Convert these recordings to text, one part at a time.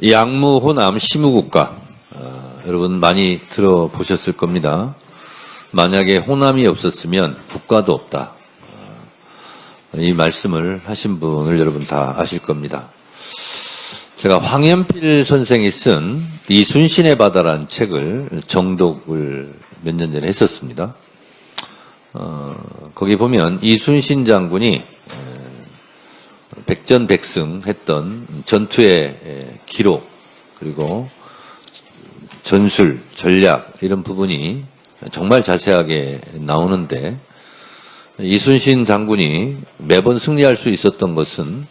양무, 호남, 시무국가 여러분 많이 들어보셨을 겁니다. 만약에 호남이 없었으면 국가도 없다. 이 말씀을 하신 분을 여러분 다 아실 겁니다. 제가 황현필 선생이 쓴 이순신의 바다라는 책을 정독을 몇 년 전에 했었습니다. 거기 보면 이순신 장군이 백전백승 했던 전투의 기록 그리고 전술, 전략 이런 부분이 정말 자세하게 나오는데 이순신 장군이 매번 승리할 수 있었던 것은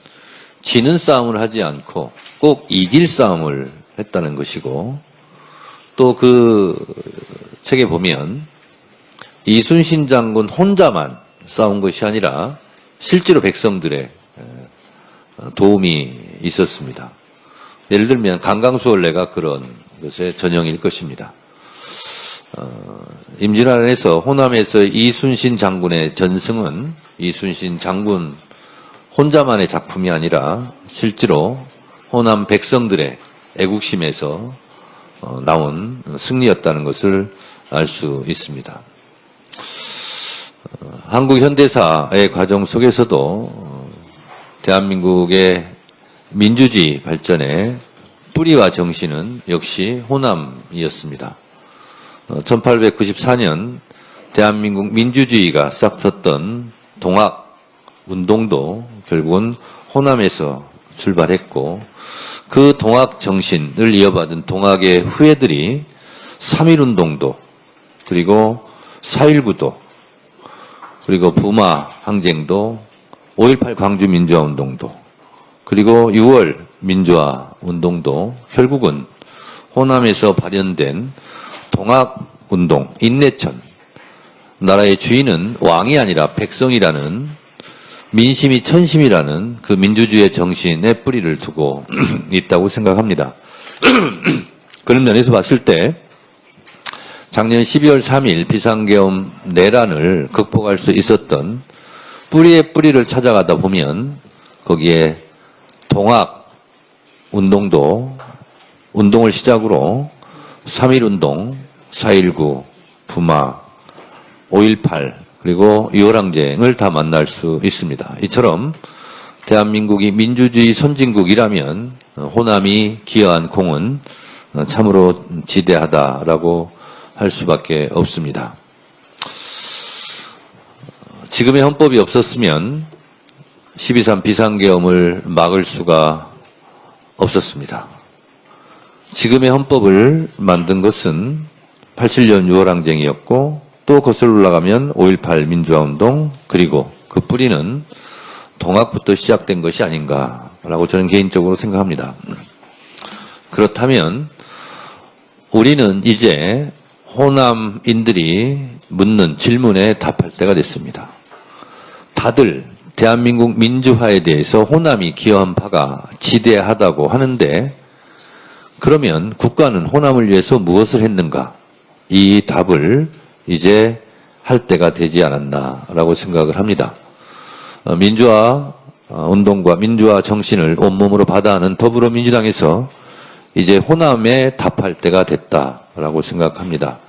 지는 싸움을 하지 않고 꼭 이길 싸움을 했다는 것이고 또 그 책에 보면 이순신 장군 혼자만 싸운 것이 아니라 실제로 백성들의 도움이 있었습니다. 예를 들면 강강수월래가 그런 것의 전형일 것입니다. 임진왜란에서 호남에서 이순신 장군의 전승은 이순신 장군 혼자만의 작품이 아니라 실제로 호남 백성들의 애국심에서 나온 승리였다는 것을 알 수 있습니다. 한국 현대사의 과정 속에서도 대한민국의 민주주의 발전의 뿌리와 정신은 역시 호남이었습니다. 1894년 대한민국 민주주의가 싹 텄던 동학운동도 결국은 호남에서 출발했고 그 동학 정신을 이어받은 동학의 후예들이 3.1운동도 그리고 4.19도 그리고 부마 항쟁도 5.18 광주민주화운동도 그리고 6월 민주화운동도 결국은 호남에서 발현된 동학운동, 인내천, 나라의 주인은 왕이 아니라 백성이라는 민심이 천심이라는 그 민주주의의 정신에 뿌리를 두고 있다고 생각합니다. 그런 면에서 봤을 때 작년 12월 3일 비상계엄 내란을 극복할 수 있었던 뿌리의 뿌리를 찾아가다 보면 거기에 동학운동도 운동을 시작으로 3.1운동, 4.19, 부마, 5.18 그리고 6월항쟁을 다 만날 수 있습니다. 이처럼 대한민국이 민주주의 선진국이라면 호남이 기여한 공은 참으로 지대하다라고 할 수밖에 없습니다. 지금의 헌법이 없었으면 12.3 비상계엄을 막을 수가 없었습니다. 지금의 헌법을 만든 것은 87년 6월항쟁이었고 또 거슬러 올라가면 5.18 민주화운동 그리고 그 뿌리는 동학부터 시작된 것이 아닌가라고 저는 개인적으로 생각합니다. 그렇다면 우리는 이제 호남인들이 묻는 질문에 답할 때가 됐습니다. 다들 대한민국 민주화에 대해서 호남이 기여한 바가 지대하다고 하는데 그러면 국가는 호남을 위해서 무엇을 했는가? 이 답을 이제 할 때가 되지 않았나라고 생각을 합니다. 민주화 운동과 민주화 정신을 온몸으로 받아하는 더불어민주당에서 이제 호남에 답할 때가 됐다라고 생각합니다.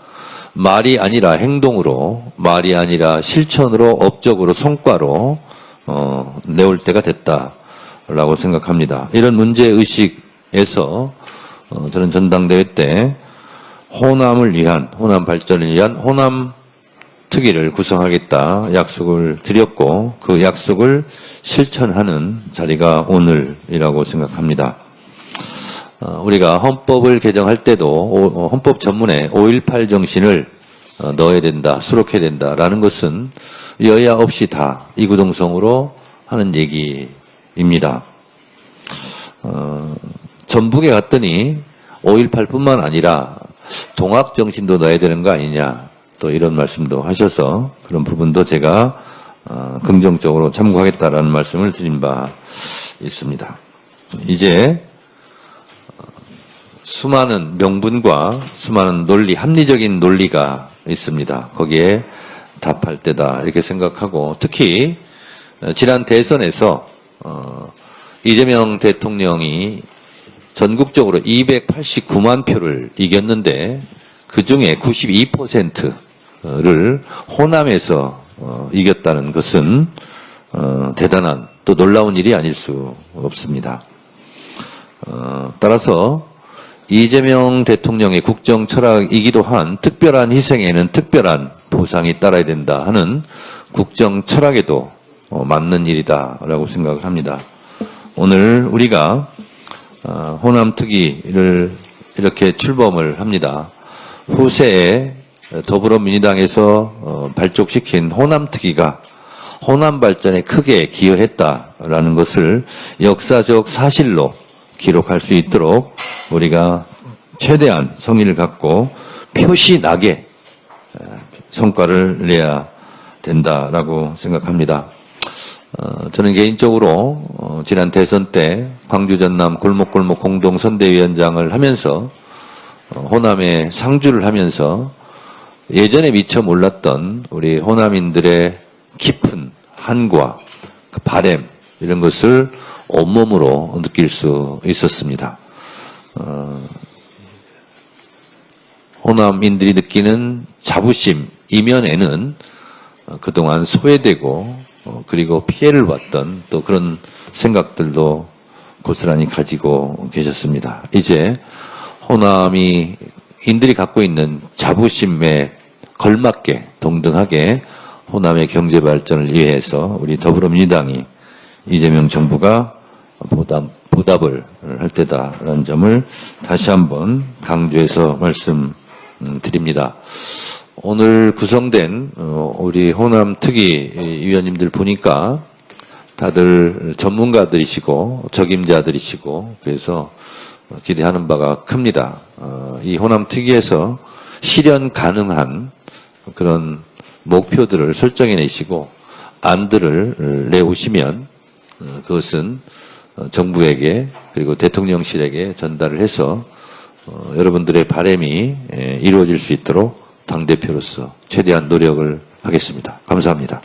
말이 아니라 행동으로, 말이 아니라 실천으로, 업적으로, 성과로 내올 때가 됐다라고 생각합니다. 이런 문제의식에서 저는 전당대회 때 호남을 위한, 호남 발전을 위한 호남 특위를 구성하겠다 약속을 드렸고 그 약속을 실천하는 자리가 오늘이라고 생각합니다. 우리가 헌법을 개정할 때도 헌법 전문에 5.18 정신을 넣어야 된다, 수록해야 된다라는 것은 여야 없이 다 이구동성으로 하는 얘기입니다. 전북에 갔더니 5.18뿐만 아니라 동학 정신도 넣어야 되는 거 아니냐 또 이런 말씀도 하셔서 그런 부분도 제가 긍정적으로 참고하겠다라는 말씀을 드린 바 있습니다. 이제 수많은 명분과 수많은 논리, 합리적인 논리가 있습니다. 거기에 답할 때다 이렇게 생각하고 특히 지난 대선에서 이재명 대통령이 전국적으로 289만 표를 이겼는데 그 중에 92%를 호남에서 이겼다는 것은 대단한 또 놀라운 일이 아닐 수 없습니다. 따라서 이재명 대통령의 국정 철학이기도 한 특별한 희생에는 특별한 보상이 따라야 된다 하는 국정 철학에도 맞는 일이다라고 생각을 합니다. 오늘 우리가 호남특위를 이렇게 출범을 합니다. 후세에 더불어민주당에서 발족시킨 호남특위가 호남 발전에 크게 기여했다라는 것을 역사적 사실로 기록할 수 있도록 우리가 최대한 성의를 갖고 표시 나게 성과를 내야 된다라고 생각합니다. 저는 개인적으로 지난 대선 때 광주 전남 골목골목 공동선대위원장을 하면서 호남에 상주를 하면서 예전에 미처 몰랐던 우리 호남인들의 깊은 한과 그 바램 이런 것을 온몸으로 느낄 수 있었습니다. 호남인들이 느끼는 자부심 이면에는 그동안 소외되고 그리고 피해를 봤던 또 그런 생각들도 고스란히 가지고 계셨습니다. 이제 호남이 인들이 갖고 있는 자부심에 걸맞게 동등하게 호남의 경제 발전을 위해서 우리 더불어민주당이 이재명 정부가 보답을 할 때다라는 점을 다시 한번 강조해서 말씀드립니다. 오늘 구성된 우리 호남특위 위원님들 보니까 다들 전문가들이시고 적임자들이시고 그래서 기대하는 바가 큽니다. 이 호남특위에서 실현 가능한 그런 목표들을 설정해 내시고 안들을 내오시면 그것은 정부에게 그리고 대통령실에게 전달을 해서 여러분들의 바람이 이루어질 수 있도록 당대표로서 최대한 노력을 하겠습니다. 감사합니다.